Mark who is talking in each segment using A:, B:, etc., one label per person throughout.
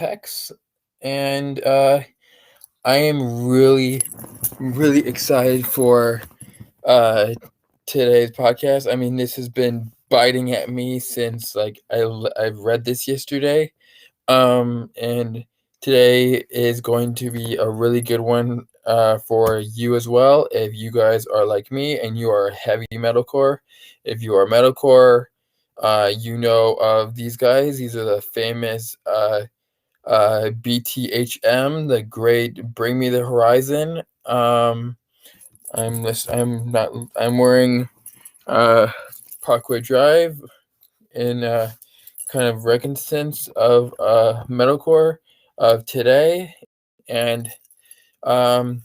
A: Pex, and I am really excited for uh, today's podcast. I mean, this has been biting at me since I've read this yesterday, and today is going to be a really good one for you as well. If you guys are like me and you are heavy metalcore, if you are metalcore, you know of these guys. These are the famous BTHM, the great Bring Me the Horizon. I'm wearing Parkway Drive in kind of recompense of metalcore of today, and um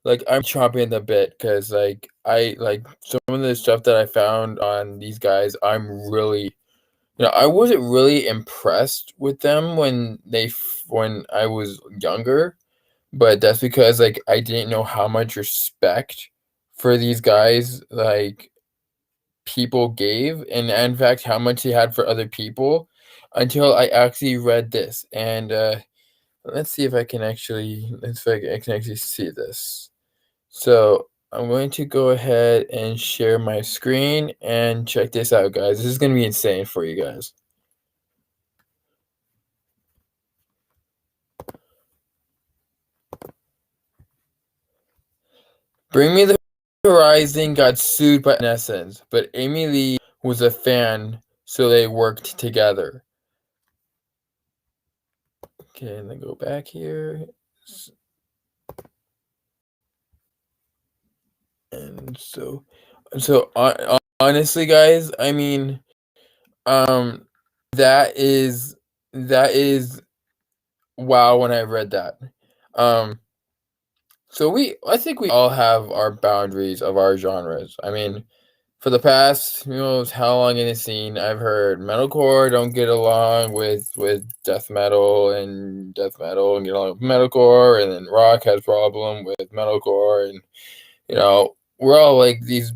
A: I'm chomping the bit because I like some of the stuff that I found on these guys. I wasn't really impressed with them when I was younger, but that's because I didn't know how much respect for these guys people gave, and in fact how much they had for other people until I actually read this. And let's see if I can actually see this. So I'm going to go ahead and share my screen and check this out, guys. This is going to be insane for you guys. Bring Me the Horizon got sued by Essence, but Amy Lee was a fan, so they worked together. Okay, and then go back here. And so honestly, guys, I mean, um, that is wow when I read that. Um, I think we all have our boundaries of our genres. I mean, for the past, how long in the scene, I've heard metalcore don't get along with death metal, and death metal and get along with metalcore, and then rock has problem with metalcore, and we're all like these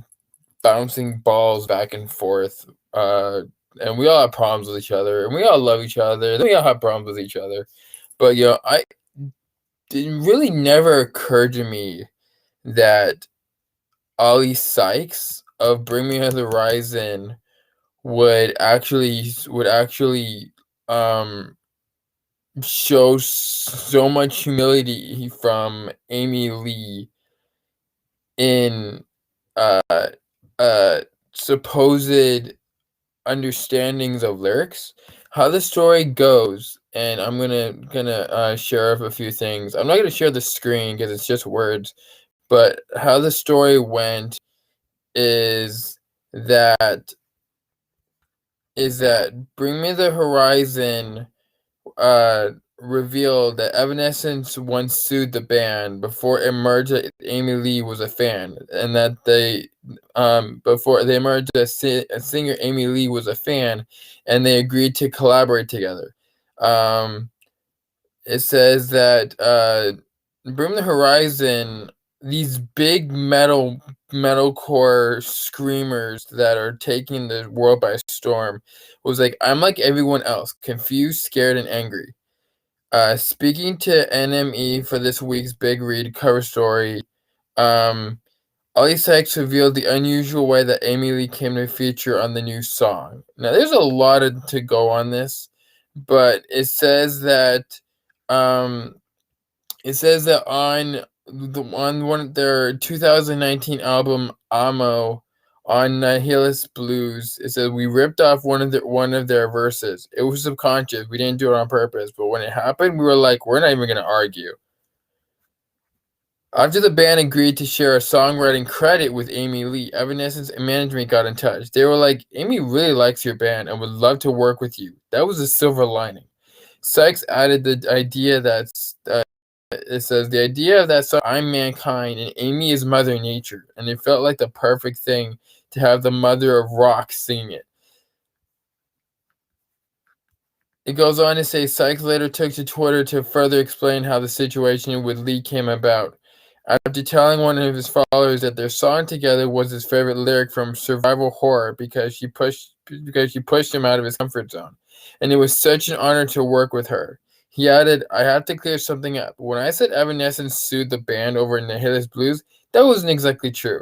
A: bouncing balls back and forth, and we all have problems with each other, and we all love each other, then we all have problems with each other. But it really never occurred to me that Ollie Sykes of Bring Me the Horizon would actually show so much humility from Amy Lee in uh uh supposed understandings of lyrics. How the story goes, and I'm gonna share a few things. I'm not gonna share the screen because it's just words, but how the story went is that Bring Me the Horizon revealed that Evanescence once sued the band before it emerged that Amy Lee was a fan, and that before they emerged that singer Amy Lee was a fan, and they agreed to collaborate together. It says that Bring the Horizon, these big metalcore screamers that are taking the world by storm, was like, I'm like everyone else, confused, scared, and angry. Speaking to NME for this week's Big Read cover story, Ollie Sykes revealed the unusual way that Amy Lee came to feature on the new song. Now, there's a lot to go on this, but it says that um, on one of their 2019 album Amo, on Nihilist Blues, it says we ripped off one of their verses. It was subconscious. We didn't do it on purpose, but when it happened, we were like, we're not even going to argue. After the band agreed to share a songwriting credit with Amy Lee, Evanescence and management got in touch. They were like, Amy really likes your band and would love to work with you. That was a silver lining. Sykes added the idea that it says the idea of that song, I'm mankind and Amy is Mother Nature, and it felt like the perfect thing to have the mother of rock sing it. It goes on to say Sykes later took to Twitter to further explain how the situation with Lee came about. After telling one of his followers that their song together was his favorite lyric from Survival Horror because she pushed him out of his comfort zone, and it was such an honor to work with her. He added, "I have to clear something up. When I said Evanescence sued the band over Nihilist Blues, that wasn't exactly true.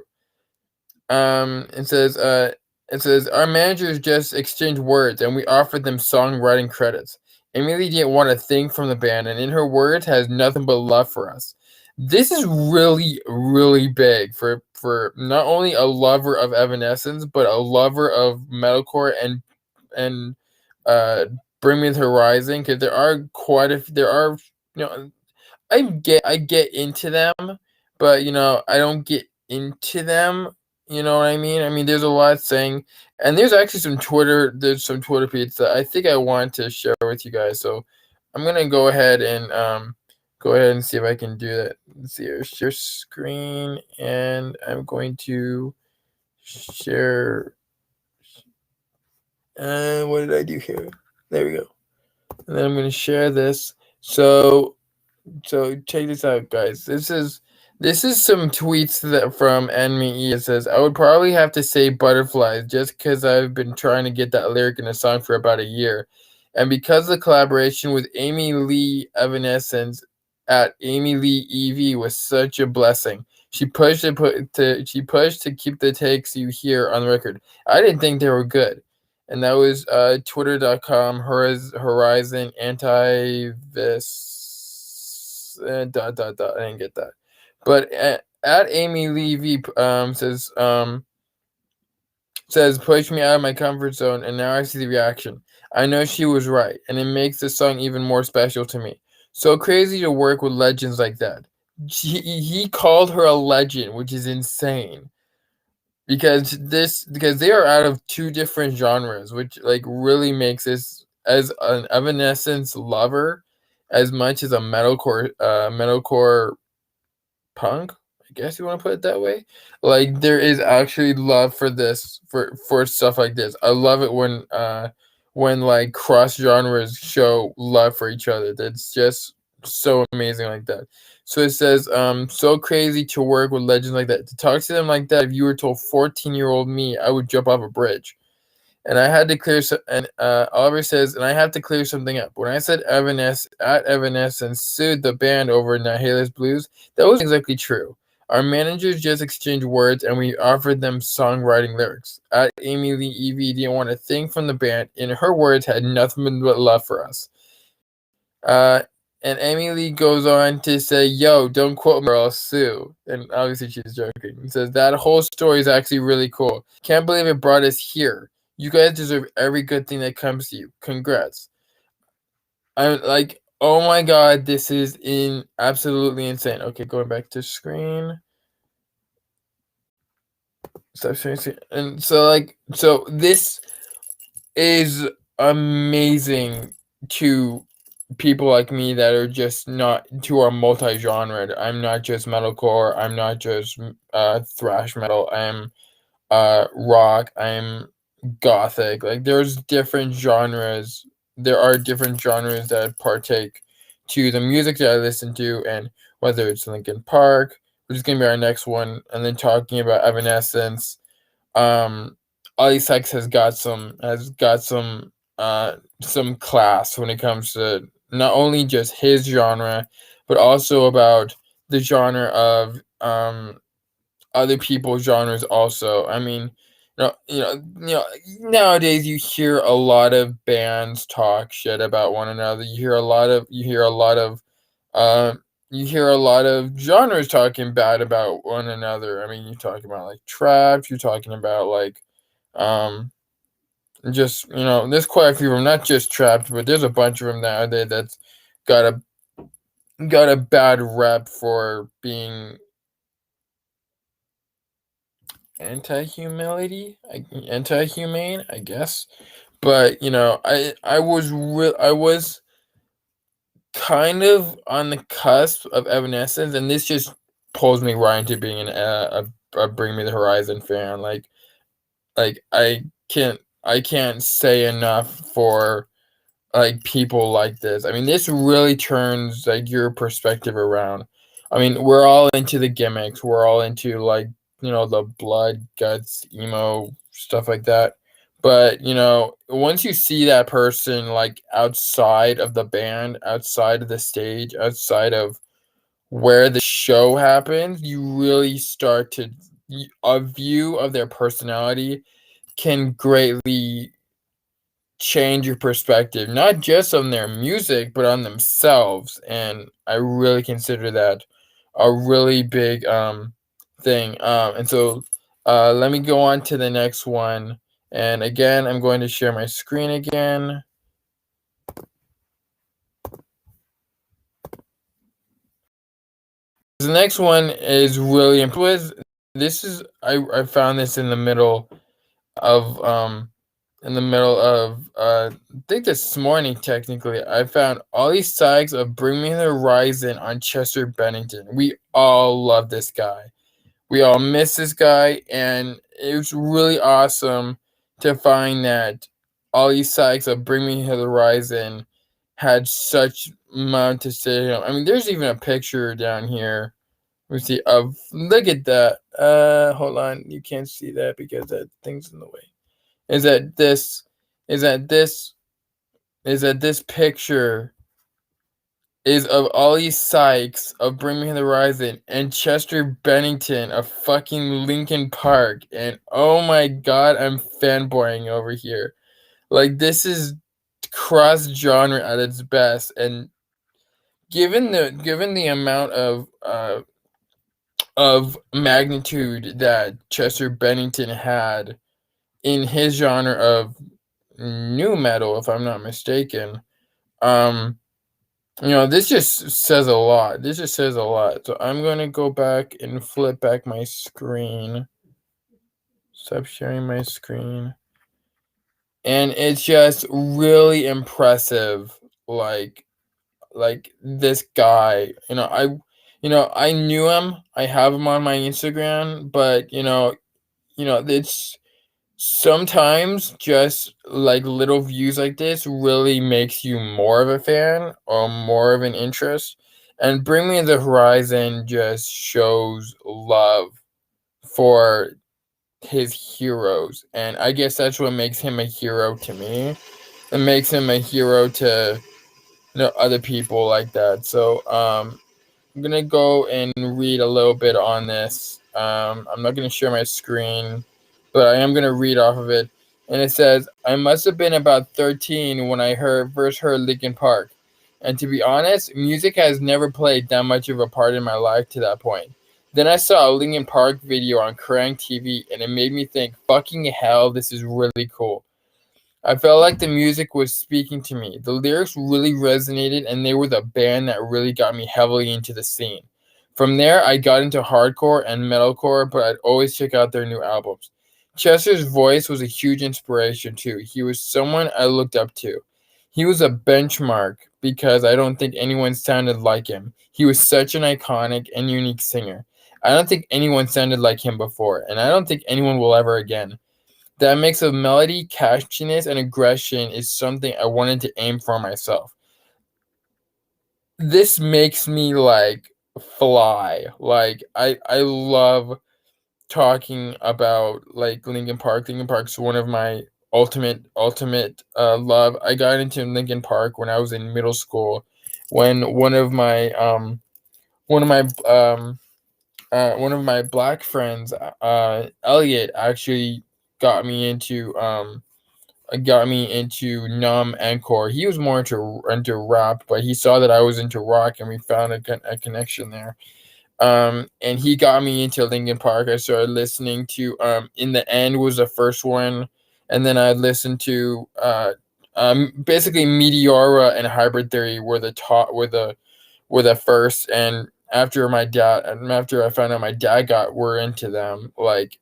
A: Um, it says, uh, it says our managers just exchanged words, and we offered them songwriting credits. Emily didn't want a thing from the band, and in her words, has nothing but love for us. This is really, really big for not only a lover of Evanescence, but a lover of metalcore and uh, Bring Me the Horizon, because there are you know I get into them, but I don't get into them. You know what I mean? I mean, there's a lot saying, and there's some Twitter feeds that I think I want to share with you guys. So I'm gonna go ahead and see if I can do that. Let's see here, share screen, and I'm going to share. What did I do here? There we go. And then I'm gonna share this. So check this out, guys. This is some tweets that from NME. It says, "I would probably have to say butterflies just because I've been trying to get that lyric in a song for about a year, and because the collaboration with Amy Lee Evanescence at Amy Lee EV was such a blessing. She pushed to keep the takes you hear on the record. I didn't think they were good." And that was twitter.com horizon anti-vis dot dot dot. I didn't get that. But at Amy Levy says push me out of my comfort zone, and now I see the reaction. I know she was right, and it makes the song even more special to me. So crazy to work with legends like that. He called her a legend, which is insane. Because they are out of two different genres, which like really makes this, as an Evanescence lover, as much as a metalcore punk, I guess you want to put it that way. Like, there is actually love for this, for stuff like this. I love it when like cross genres show love for each other. That's just so amazing like that. So it says, so crazy to work with legends like that. To talk to them like that, if you were told 14-year-old me, I would jump off a bridge. And I had to clear and Oliver says, and I have to clear something up. When I said Evanescence sued the band over Nihilist Blues, that wasn't exactly true. Our managers just exchanged words, and we offered them songwriting lyrics. At Amy Lee EV didn't want a thing from the band. In her words, had nothing but love for us. Uh, and Amy Lee goes on to say, "Yo, don't quote me or I'll sue." And obviously she's joking. It says, "That whole story is actually really cool. Can't believe it brought us here. You guys deserve every good thing that comes to you. Congrats." I'm like, oh my god, this is absolutely insane. Okay, going back to screen. Stop sharing screen. And so this is amazing to people like me that are just not who are multi-genre. I'm not just metalcore. I'm not just thrash metal. I'm rock. I'm gothic. Like, there's different genres. There are different genres that partake to the music that I listen to, and whether it's Linkin Park, which is gonna be our next one, and then talking about Evanescence. um Ali Sykes has got some class when it comes to not only just his genre, but also about the genre of other people's genres also. I mean, nowadays you hear a lot of bands talk shit about one another. Uh, you hear a lot of genres talking bad about one another. I mean, you're talking about like trap. You're talking about like um, just there's quite a few of them. Not just trapped, but there's a bunch of them nowadays that's got a bad rep for being anti-humane, I guess. But I was kind of on the cusp of Evanescence, and this just pulls me right into being a Bring Me the Horizon fan. Like I can't say enough for like people like this. I mean, this really turns like your perspective around. I mean, we're all into the gimmicks. We're all into like the blood, guts, emo stuff like that. But, once you see that person, like, outside of the band, outside of the stage, outside of where the show happens, you really start to a view of their personality can greatly change your perspective, not just on their music, but on themselves. And I really consider that a really big thing. And so let me go on to the next one. And again, I'm going to share my screen again. The next one is really important. This is I found this of in the middle of I think this morning technically. I found Ollie Sykes of Bring Me the Horizon on Chester Bennington. We all love this guy. We all miss this guy, and it was really awesome to find that Ollie Sykes of Bring Me the Horizon had such amount to say. I mean, there's even a picture down here. We see of look at that. Hold on, you can't see that because that thing's in the way. Is that this? Is that this? Is that this picture is of Ollie Sykes of Bring Me the Horizon and Chester Bennington of fucking Linkin Park, and oh my god, I'm fanboying over here. Like, this is cross genre at its best, and given the amount of magnitude that Chester Bennington had in his genre of new metal, if I'm not mistaken, this just says a lot. This just says a lot. So I'm going to go back and flip back my screen. Stop sharing my screen. And it's just really impressive. Like this guy, I knew him. I have him on my Instagram, but it's sometimes just like little views like this really makes you more of a fan or more of an interest. And Bring Me the Horizon just shows love for his heroes. And I guess that's what makes him a hero to me. It makes him a hero to other people like that. So I'm gonna go and read a little bit on this. I'm not gonna share my screen, but I am gonna read off of it. And it says, "I must have been about 13 when I first heard Linkin Park, and to be honest, music has never played that much of a part in my life to that point. Then I saw a Linkin Park video on Kerrang TV, and it made me think, fucking hell, this is really cool. I felt like the music was speaking to me. The lyrics really resonated, and they were the band that really got me heavily into the scene. From there, I got into hardcore and metalcore, but I'd always check out their new albums. Chester's voice was a huge inspiration, too. He was someone I looked up to. He was a benchmark because I don't think anyone sounded like him. He was such an iconic and unique singer. I don't think anyone sounded like him before, and I don't think anyone will ever again. That mix of melody, catchiness, and aggression is something I wanted to aim for myself. This makes me like fly. Like I love talking about like Linkin Park. Linkin Park's one of my ultimate love. I got into Linkin Park when I was in middle school, when one of my one of my black friends, Elliot, actually got me into Numb Encore. He was more into rap, but he saw that I was into rock, and we found a connection there. And he got me into Linkin Park. I started listening to In the End was the first one, and then I listened to basically Meteora and Hybrid Theory were the first. And after I found out my dad were into them, like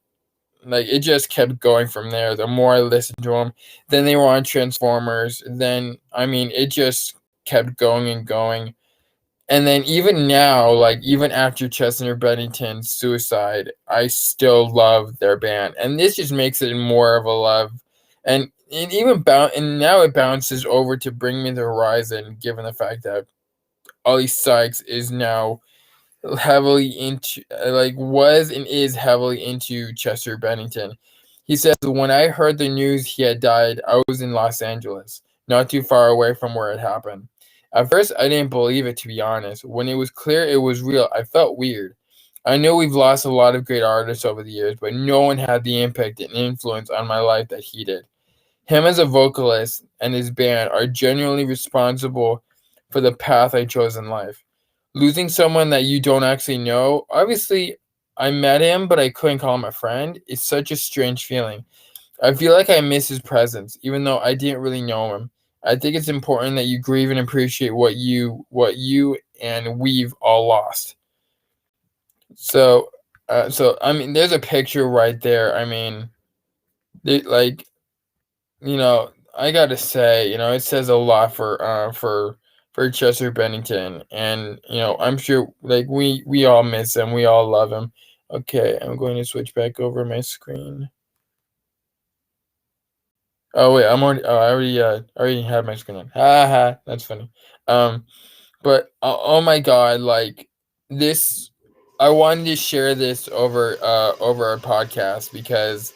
A: it just kept going from there. The more I listened to them, then they were on Transformers. Then I mean, it just kept going and going. And then even now, like even after Chester Bennington's suicide, I still love their band, and this just makes it more of a love. And and now it bounces over to Bring Me the Horizon, given the fact that Ollie Sykes is now heavily into was and is heavily into Chester Bennington. He says, "When I heard the news he had died, I was in Los Angeles, not too far away from where it happened. At first, I didn't believe it, to be honest. When it was clear it was real, I felt weird. I know we've lost a lot of great artists over the years, but no one had the impact and influence on my life that he did. Him as a vocalist and his band are genuinely responsible for the path I chose in life. Losing someone that you don't actually know, obviously, I met him, but I couldn't call him a friend. It's such a strange feeling. I feel like I miss his presence, even though I didn't really know him. I think it's important that you grieve and appreciate what you and we've all lost." So, so I mean, there's a picture right there. I mean, like, I gotta say, it says a lot for Chester Bennington, and I'm sure like we all miss him, we all love him. Okay, I'm going to switch back over my screen. Oh wait, I already had my screen on. Ha ha, that's funny. Um, but oh my God, like this, I wanted to share this over our podcast because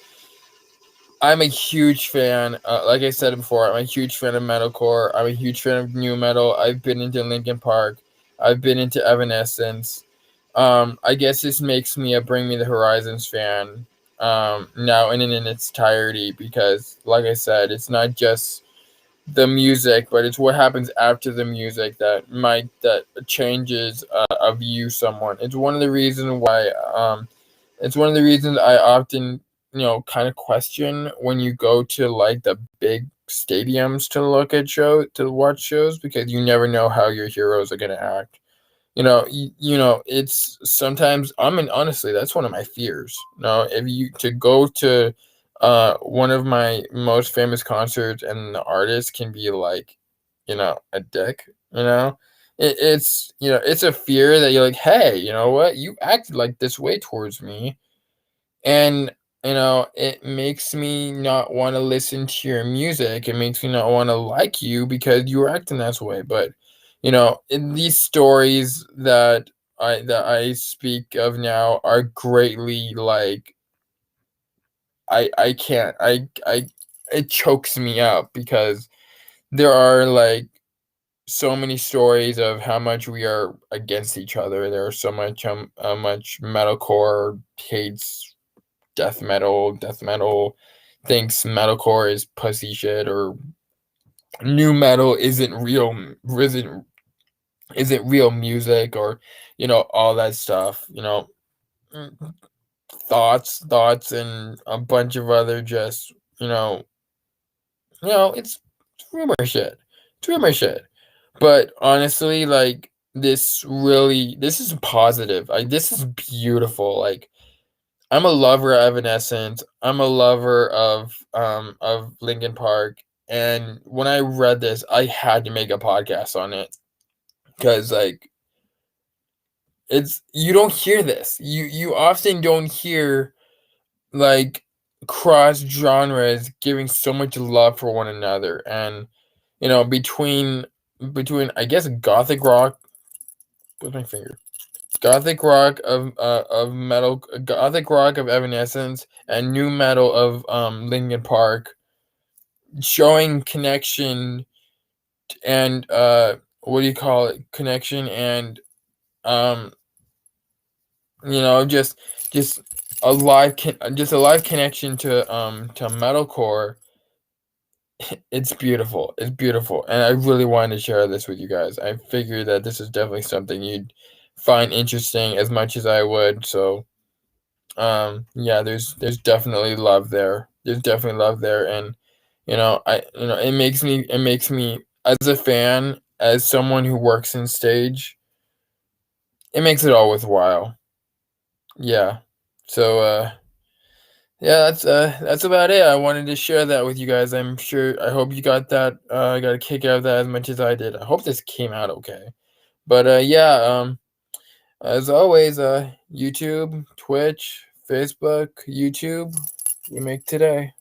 A: I'm a huge fan. Like I said before, I'm a huge fan of metalcore. I'm a huge fan of new metal. I've been into Linkin Park. I've been into Evanescence. I guess this makes me a Bring Me the Horizons fan. Now in its entirety, because, like I said, it's not just the music, but it's what happens after the music that changes a view someone. It's one of the reasons why. It's one of the reasons I often, kind of question when you go to like the big stadiums to watch shows, because you never know how your heroes are gonna act. It's sometimes, I mean, honestly, that's one of my fears. If you to go to one of my most famous concerts and the artist can be like, a dick, it's a fear that you're like, hey, you know what? You acted like this way towards me, and it makes me not want to listen to your music. It makes me not want to like you because you were acting that way. But in these stories that I speak of now are greatly, like, I can't I it chokes me up because there are like so many stories of how much we are against each other. There are so much how much metalcore hates death metal thinks metalcore is pussy shit, or new metal isn't real music, or all that stuff. Mm, thoughts and a bunch of other just it's rumor shit. It's rumor shit. But honestly, like, this is positive. Like, this is beautiful. Like, I'm a lover of Evanescence. I'm a lover of Linkin Park. And when I read this, I had to make a podcast on it because, like, it's you don't hear this. You often don't hear, like, cross genres giving so much love for one another. And between I guess gothic rock with my finger. Gothic rock of Evanescence, and new metal of Linkin Park, showing connection and what do you call it? Connection and um just just a live connection to metalcore. It's beautiful. It's beautiful. And I really wanted to share this with you guys. I figured that this is definitely something you'd find interesting as much as I would. So yeah, there's definitely love there. There's definitely love there. And it makes me as a fan, as someone who works in stage, it makes it all worthwhile. Yeah. So yeah, that's about it. I wanted to share that with you guys. I hope you got that got a kick out of that as much as I did. I hope this came out okay. But yeah, as always, YouTube, Twitch, Facebook, YouTube, we make today.